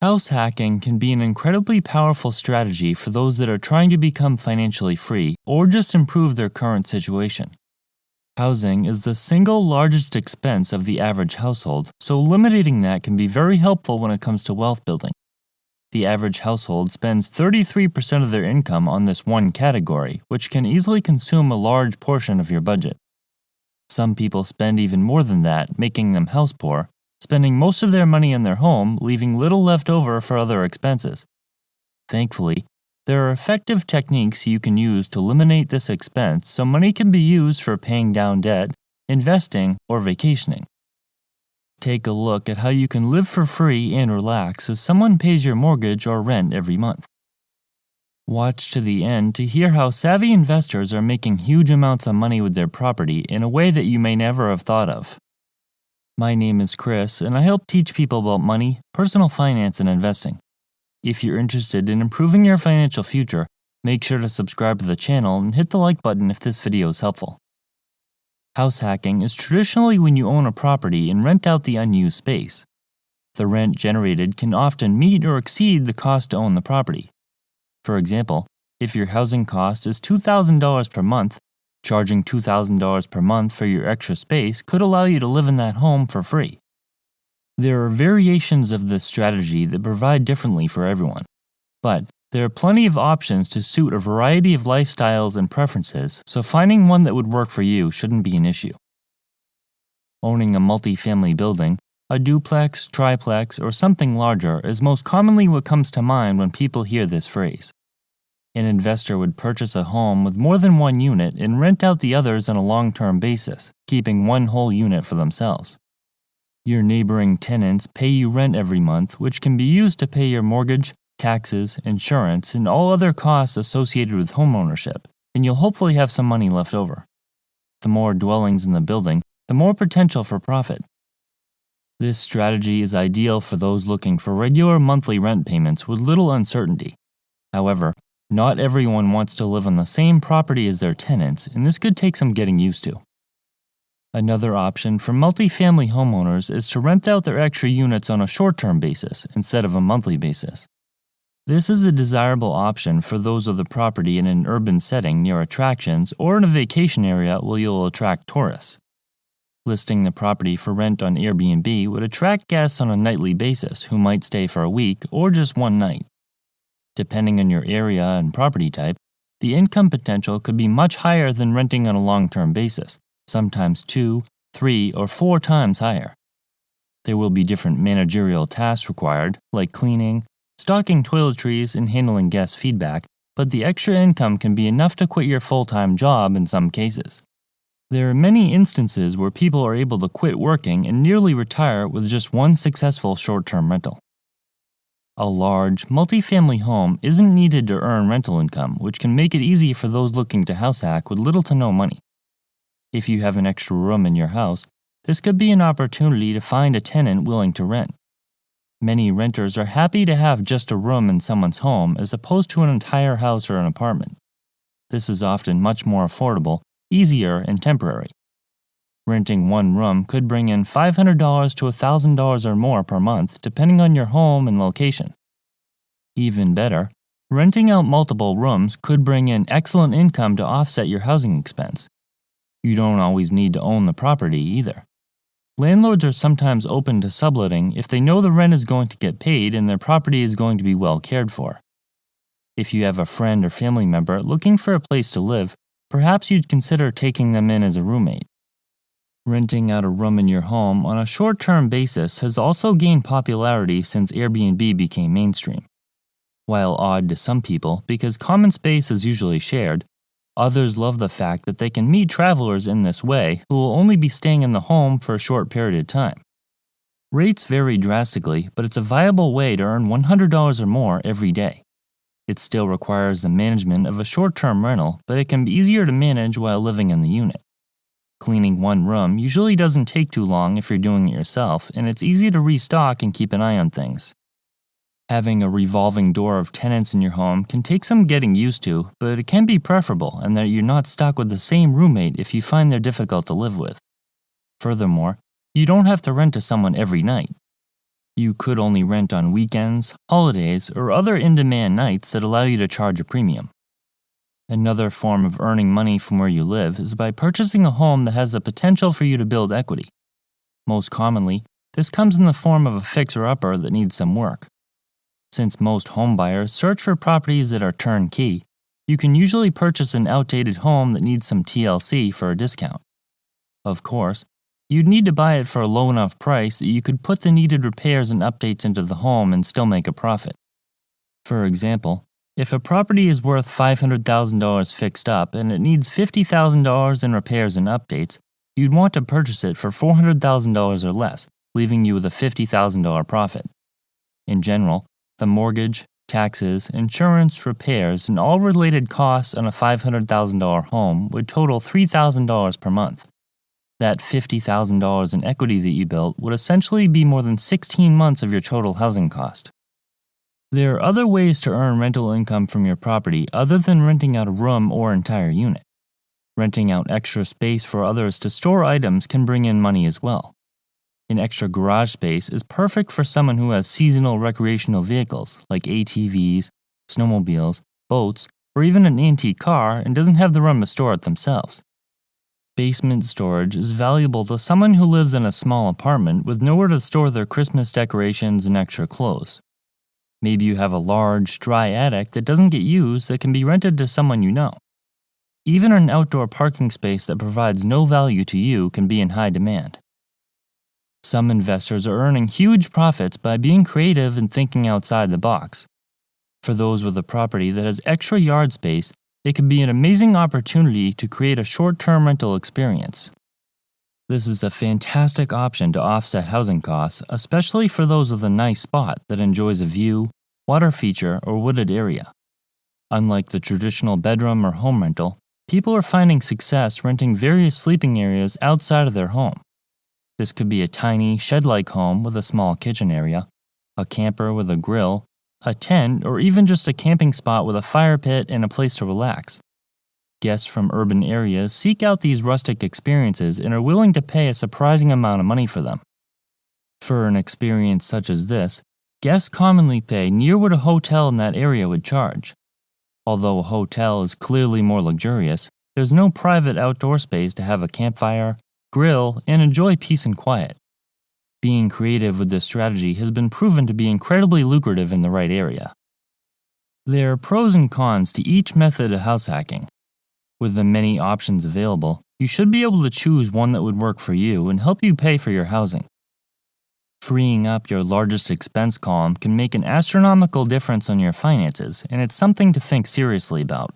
House hacking can be an incredibly powerful strategy for those that are trying to become financially free or just improve their current situation. Housing is the single largest expense of the average household, so eliminating that can be very helpful when it comes to wealth building. The average household spends 33% of their income on this one category, which can easily consume a large portion of your budget. Some people spend even more than that, making them house poor, spending most of their money on their home, leaving little left over for other expenses. Thankfully, there are effective techniques you can use to eliminate this expense so money can be used for paying down debt, investing, or vacationing. Take a look at how you can live for free and relax as someone pays your mortgage or rent every month. Watch to the end to hear how savvy investors are making huge amounts of money with their property in a way that you may never have thought of. My name is Chris, and I help teach people about money, personal finance, and investing. If you're interested in improving your financial future, make sure to subscribe to the channel and hit the like button if this video is helpful. House hacking is traditionally when you own a property and rent out the unused space. The rent generated can often meet or exceed the cost to own the property. For example, if your housing cost is $2,000 per month, charging $2,000 per month for your extra space could allow you to live in that home for free. There are variations of this strategy that provide differently for everyone, but there are plenty of options to suit a variety of lifestyles and preferences, so finding one that would work for you shouldn't be an issue. Owning a multi-family building, a duplex, triplex, or something larger is most commonly what comes to mind when people hear this phrase. An investor would purchase a home with more than one unit and rent out the others on a long-term basis, keeping one whole unit for themselves. Your neighboring tenants pay you rent every month, which can be used to pay your mortgage, taxes, insurance, and all other costs associated with homeownership, and you'll hopefully have some money left over. The more dwellings in the building, the more potential for profit. This strategy is ideal for those looking for regular monthly rent payments with little uncertainty. However, not everyone wants to live on the same property as their tenants, and this could take some getting used to. Another option for multifamily homeowners is to rent out their extra units on a short-term basis instead of a monthly basis. This is a desirable option for those with a property in an urban setting near attractions or in a vacation area where you'll attract tourists. Listing the property for rent on Airbnb would attract guests on a nightly basis who might stay for a week or just one night. Depending on your area and property type, the income potential could be much higher than renting on a long-term basis, sometimes 2, 3, or 4 times higher. There will be different managerial tasks required, like cleaning, stocking toiletries, and handling guest feedback, but the extra income can be enough to quit your full-time job in some cases. There are many instances where people are able to quit working and nearly retire with just one successful short-term rental. A large, multifamily home isn't needed to earn rental income, which can make it easy for those looking to house hack with little to no money. If you have an extra room in your house, this could be an opportunity to find a tenant willing to rent. Many renters are happy to have just a room in someone's home as opposed to an entire house or an apartment. This is often much more affordable, easier, and temporary. Renting one room could bring in $500 to $1,000 or more per month, depending on your home and location. Even better, renting out multiple rooms could bring in excellent income to offset your housing expense. You don't always need to own the property either. Landlords are sometimes open to subletting if they know the rent is going to get paid and their property is going to be well cared for. If you have a friend or family member looking for a place to live, perhaps you'd consider taking them in as a roommate. Renting out a room in your home on a short-term basis has also gained popularity since Airbnb became mainstream. While odd to some people because common space is usually shared, others love the fact that they can meet travelers in this way who will only be staying in the home for a short period of time. Rates vary drastically, but it's a viable way to earn $100 or more every day. It still requires the management of a short-term rental, but it can be easier to manage while living in the unit. Cleaning one room usually doesn't take too long if you're doing it yourself, and it's easy to restock and keep an eye on things. Having a revolving door of tenants in your home can take some getting used to, but it can be preferable in that you're not stuck with the same roommate if you find they're difficult to live with. Furthermore, you don't have to rent to someone every night. You could only rent on weekends, holidays, or other in-demand nights that allow you to charge a premium. Another form of earning money from where you live is by purchasing a home that has the potential for you to build equity. Most commonly, this comes in the form of a fixer-upper that needs some work. Since most home buyers search for properties that are turnkey, you can usually purchase an outdated home that needs some TLC for a discount. Of course, you'd need to buy it for a low enough price that you could put the needed repairs and updates into the home and still make a profit. For example, if a property is worth $500,000 fixed up and it needs $50,000 in repairs and updates, you'd want to purchase it for $400,000 or less, leaving you with a $50,000 profit. In general, the mortgage, taxes, insurance, repairs, and all related costs on a $500,000 home would total $3,000 per month. That $50,000 in equity that you built would essentially be more than 16 months of your total housing cost. There are other ways to earn rental income from your property other than renting out a room or entire unit. Renting out extra space for others to store items can bring in money as well. An extra garage space is perfect for someone who has seasonal recreational vehicles like ATVs, snowmobiles, boats, or even an antique car and doesn't have the room to store it themselves. Basement storage is valuable to someone who lives in a small apartment with nowhere to store their Christmas decorations and extra clothes. Maybe you have a large, dry attic that doesn't get used that can be rented to someone you know. Even an outdoor parking space that provides no value to you can be in high demand. Some investors are earning huge profits by being creative and thinking outside the box. For those with a property that has extra yard space, it can be an amazing opportunity to create a short-term rental experience. This is a fantastic option to offset housing costs, especially for those with a nice spot that enjoys a view, water feature, or wooded area. Unlike the traditional bedroom or home rental, people are finding success renting various sleeping areas outside of their home. This could be a tiny, shed-like home with a small kitchen area, a camper with a grill, a tent, or even just a camping spot with a fire pit and a place to relax. Guests from urban areas seek out these rustic experiences and are willing to pay a surprising amount of money for them. For an experience such as this, guests commonly pay near what a hotel in that area would charge. Although a hotel is clearly more luxurious, there's no private outdoor space to have a campfire, grill, and enjoy peace and quiet. Being creative with this strategy has been proven to be incredibly lucrative in the right area. There are pros and cons to each method of house hacking. With the many options available, you should be able to choose one that would work for you and help you pay for your housing. Freeing up your largest expense column can make an astronomical difference on your finances, and it's something to think seriously about.